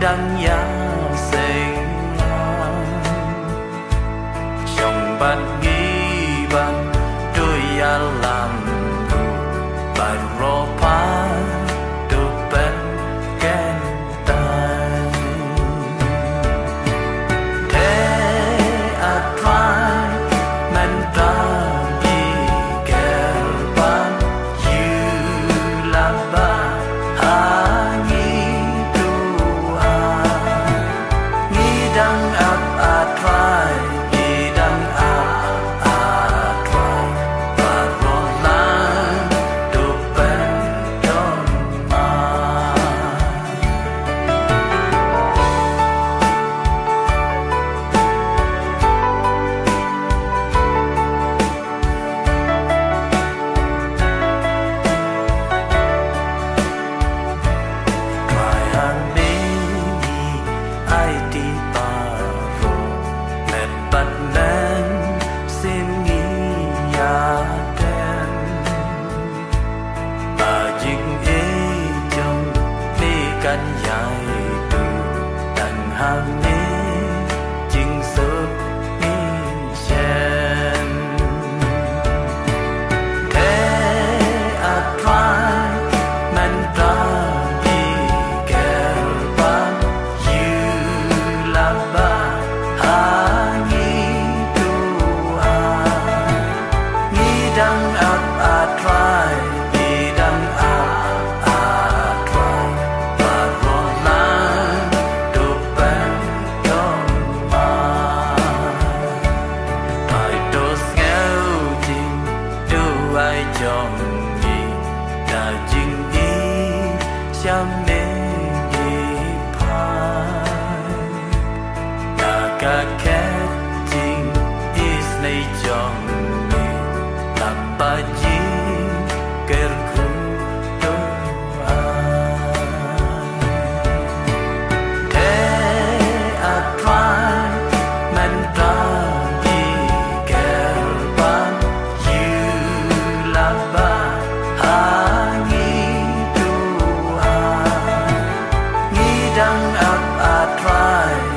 đắng giá xanh trong ban nghi ban đôi ya làm đủ bài rô phá được bên kén tay thế à thoại men ta đi kèo ban như là ba cánh dài từ đằng hàng mi chính sức mi chen thế à thoại men ta đi kèo ban như là ba hà nghi tu à nghi đăng áp à thoại ai chọn gì đã chính ý chăm nên đi phai đã cả kết chính is này chọn gì làm ba chi kêu khu đôi thế à thoại men ta đăng áp à thoại